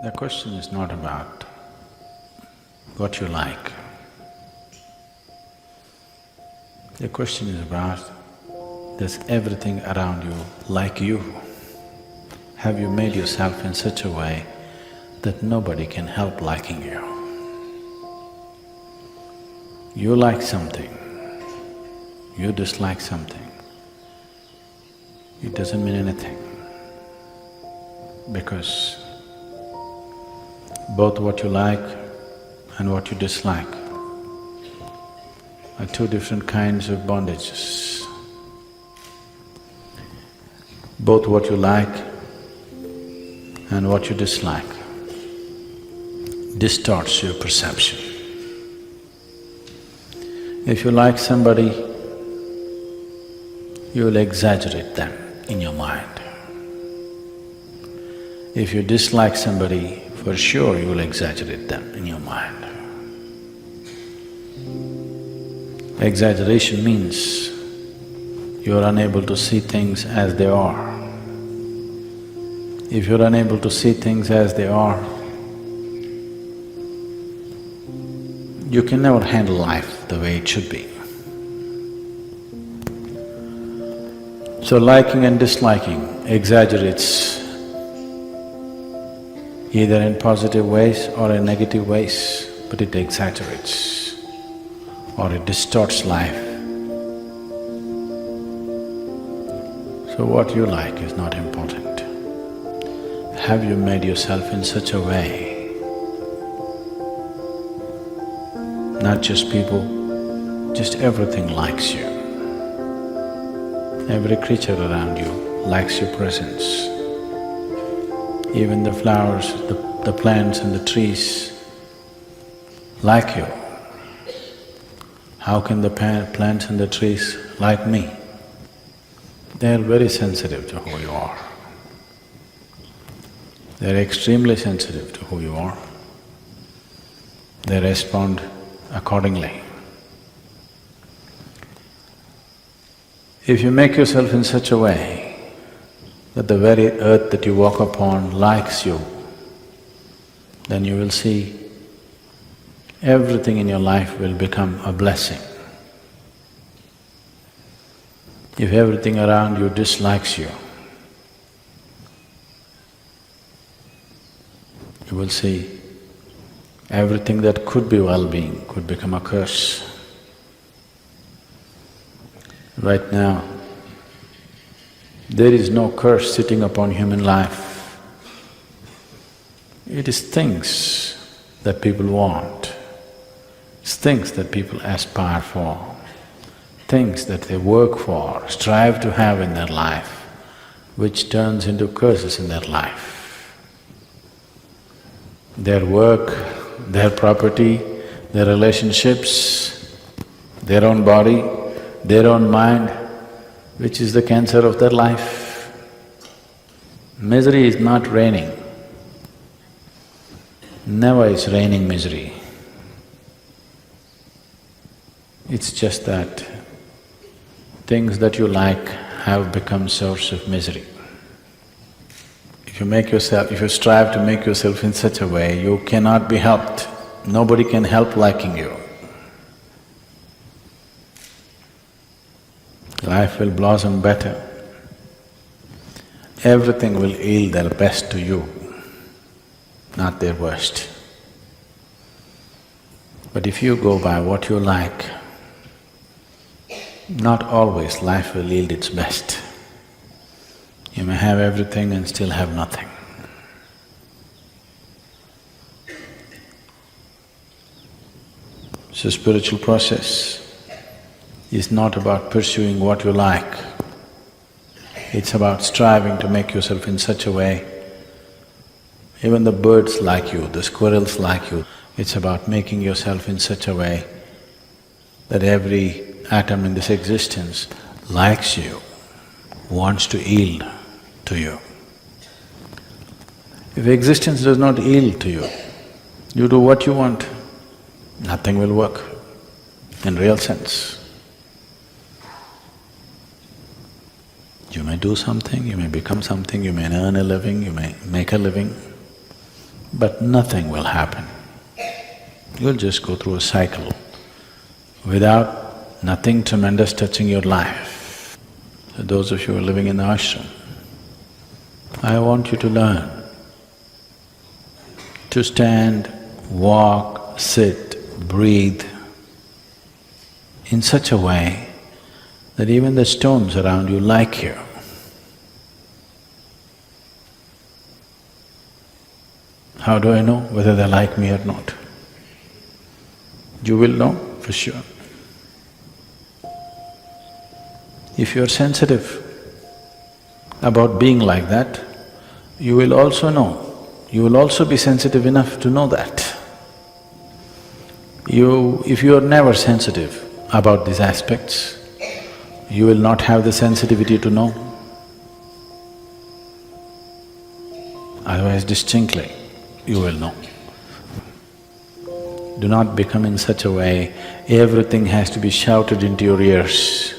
The question is not about what you like. The question is about, does everything around you like you? Have you made yourself in such a way that nobody can help liking you? You like something, you dislike something, it doesn't mean anything, because both what you like and what you dislike are two different kinds of bondages. Both what you like and what you dislike distorts your perception. If you like somebody, you will exaggerate them in your mind. If you dislike somebody, for sure you will exaggerate them in your mind. Exaggeration means you are unable to see things as they are. If you're unable to see things as they are, you can never handle life the way it should be. So liking and disliking exaggerates either in positive ways or in negative ways, but it exaggerates or it distorts life. So what you like is not important. Have you made yourself in such a way, not just people, just everything likes you. Every creature around you likes your presence. Even the flowers, the plants and the trees like you. How can the plants and the trees like me? They are very sensitive to who you are. They are extremely sensitive to who you are. They respond accordingly. If you make yourself in such a way that the very earth that you walk upon likes you, then you will see everything in your life will become a blessing. If everything around you dislikes you, you will see everything that could be well-being could become a curse. Right now, there is no curse sitting upon human life. It is things that people want, it's things that people aspire for, things that they work for, strive to have in their life, which turns into curses in their life. Their work, their property, their relationships, their own body, their own mind, which is the cancer of their life. Misery is not raining. Never is raining misery. It's just that things that you like have become source of misery. If you strive to make yourself in such a way, you cannot be helped. Nobody can help liking you. Life will blossom better. Everything will yield their best to you, not their worst. But if you go by what you like, not always life will yield its best. You may have everything and still have nothing. So spiritual process is not about pursuing what you like, it's about striving to make yourself in such a way, even the birds like you, the squirrels like you, it's about making yourself in such a way that every atom in this existence likes you, wants to yield to you. If existence does not yield to you, you do what you want, nothing will work in real sense. You may do something, you may become something, you may earn a living, you may make a living, but nothing will happen. You'll just go through a cycle without nothing tremendous touching your life. So those of you who are living in the ashram, I want you to learn to stand, walk, sit, breathe in such a way that even the stones around you like you. How do I know whether they like me or not? You will know for sure. If you are sensitive about being like that, you will also know, you will also be sensitive enough to know that. If you are never sensitive about these aspects, you will not have the sensitivity to know. Otherwise, distinctly, you will know. Do not become in such a way, everything has to be shouted into your ears.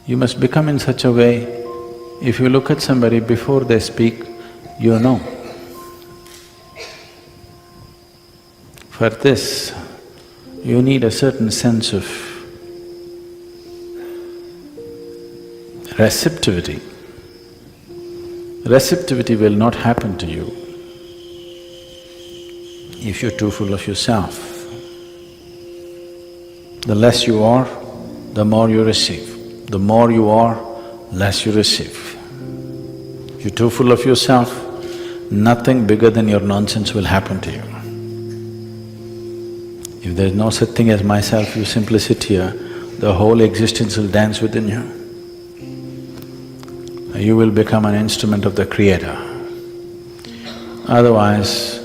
You must become in such a way, if you look at somebody before they speak, you know. For this, you need a certain sense of receptivity. Receptivity will not happen to you if you're too full of yourself. The less you are, the more you receive. The more you are, less you receive. If you're too full of yourself, nothing bigger than your nonsense will happen to you. If there's no such thing as myself, you simply sit here, the whole existence will dance within you. You will become an instrument of the Creator. Otherwise,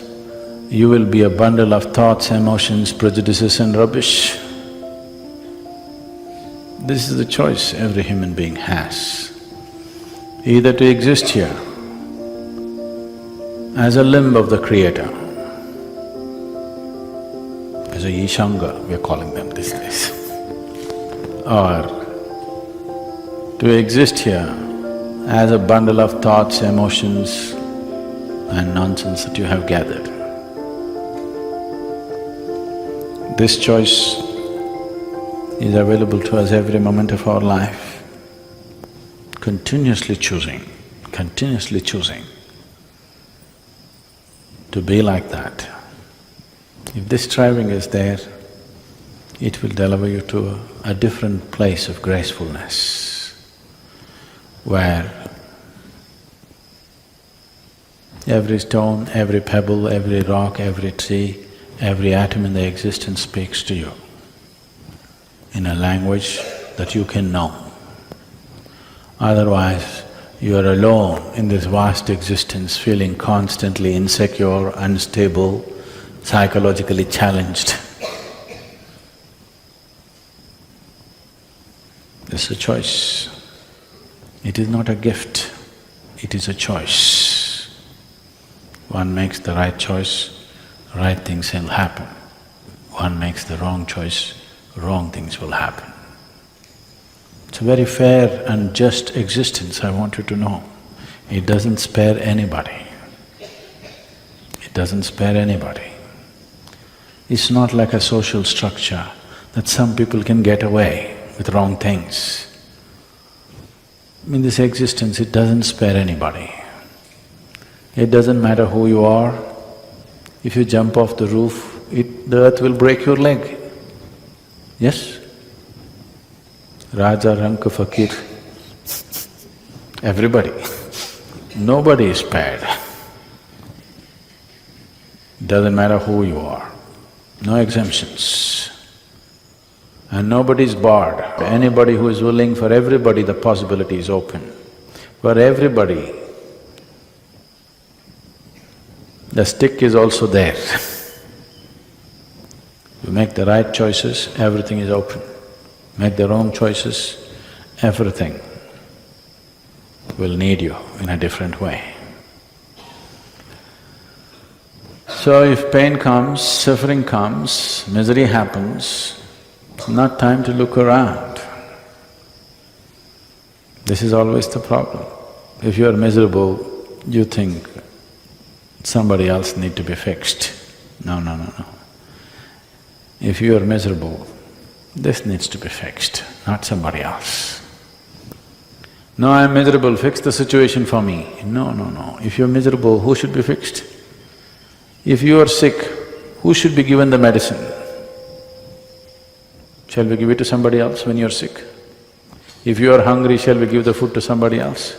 you will be a bundle of thoughts, emotions, prejudices and rubbish. This is the choice every human being has. Either to exist here as a limb of the Creator, as a Ishanga, we are calling them these days, or to exist here as a bundle of thoughts, emotions and nonsense that you have gathered. This choice is available to us every moment of our life, continuously choosing to be like that. If this striving is there, it will deliver you to a different place of gracefulness, where every stone, every pebble, every rock, every tree, every atom in the existence speaks to you in a language that you can know. Otherwise, you are alone in this vast existence, feeling constantly insecure, unstable, psychologically challenged. It's a choice. It is not a gift, it is a choice. One makes the right choice, right things will happen. One makes the wrong choice, wrong things will happen. It's a very fair and just existence, I want you to know. It doesn't spare anybody. It doesn't spare anybody. It's not like a social structure that some people can get away with wrong things. In this existence, it doesn't spare anybody. It doesn't matter who you are. If you jump off the roof, the earth will break your leg. Yes? Raja, Ranka, Fakir, everybody. Nobody is spared. Doesn't matter who you are, no exemptions. And nobody is barred. Anybody who is willing, for everybody the possibility is open. For everybody, the stick is also there. You make the right choices, everything is open. Make the wrong choices, everything will need you in a different way. So if pain comes, suffering comes, misery happens, it's not time to look around. This is always the problem. If you are miserable, you think somebody else need to be fixed. No, no, no, no. If you are miserable, this needs to be fixed, not somebody else. No, I'm miserable, fix the situation for me. No, no, no. If you're miserable, who should be fixed? If you are sick, who should be given the medicine? Shall we give it to somebody else when you're sick? If you are hungry, shall we give the food to somebody else?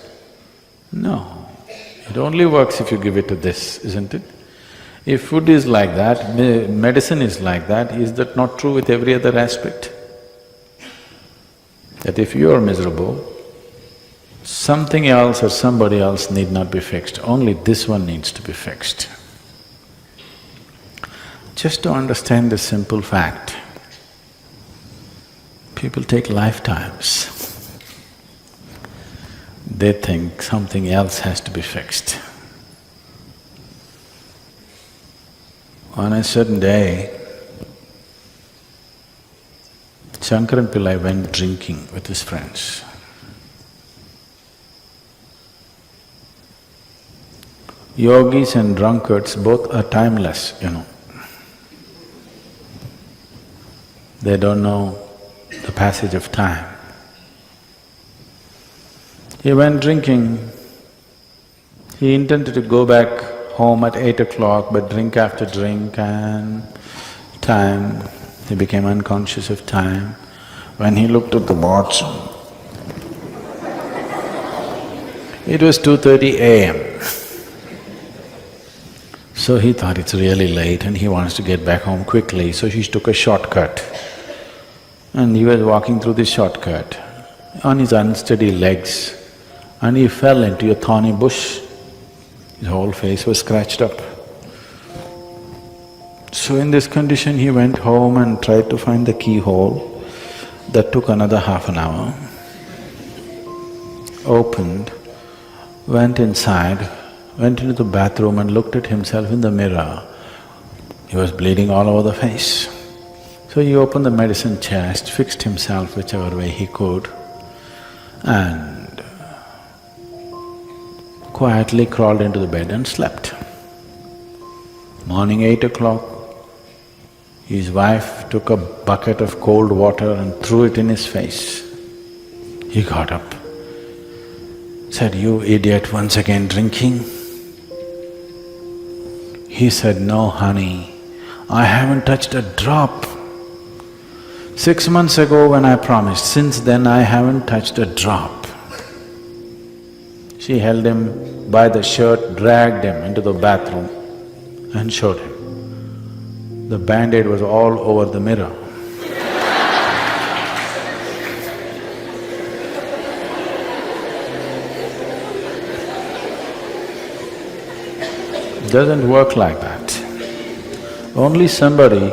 No. It only works if you give it to this, isn't it? If food is like that, medicine is like that, is that not true with every other aspect? That if you are miserable, something else or somebody else need not be fixed, only this one needs to be fixed. Just to understand this simple fact, people take lifetimes. They think something else has to be fixed. On a certain day, Shankaran Pillai went drinking with his friends. Yogis and drunkards both are timeless, you know. They don't know the passage of time. He went drinking. He intended to go back home at 8 o'clock, but drink after drink and time, he became unconscious of time. When he looked at the watch, it was 2:30 a.m. So he thought it's really late and he wants to get back home quickly, so he took a shortcut. And he was walking through this shortcut on his unsteady legs, and he fell into a thorny bush. His whole face was scratched up. So in this condition, he went home and tried to find the keyhole. That took another half an hour. Opened, went inside, went into the bathroom and looked at himself in the mirror. He was bleeding all over the face. So he opened the medicine chest, fixed himself whichever way he could, and quietly crawled into the bed and slept. Morning 8 o'clock, his wife took a bucket of cold water and threw it in his face. He got up, said, "You idiot, once again drinking?" He said, "No, honey, I haven't touched a drop. 6 months ago when I promised, since then I haven't touched a drop." She held him by the shirt, dragged him into the bathroom and showed him. The band-aid was all over the mirror. Doesn't work like that. Only somebody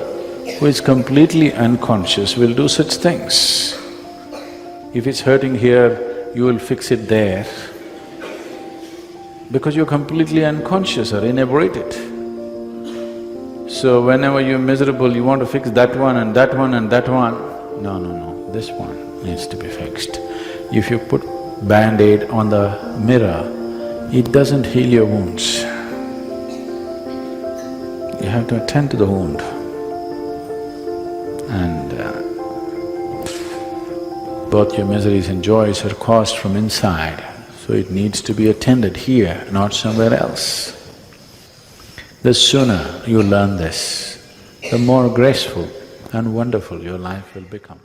who is completely unconscious will do such things. If it's hurting here, you will fix it there, because you're completely unconscious or inebriated. So whenever you're miserable, you want to fix that one and that one and that one. No, no, no, this one needs to be fixed. If you put band-aid on the mirror, it doesn't heal your wounds. You have to attend to the wound. And both your miseries and joys are caused from inside, so it needs to be attended here, not somewhere else. The sooner you learn this, the more graceful and wonderful your life will become.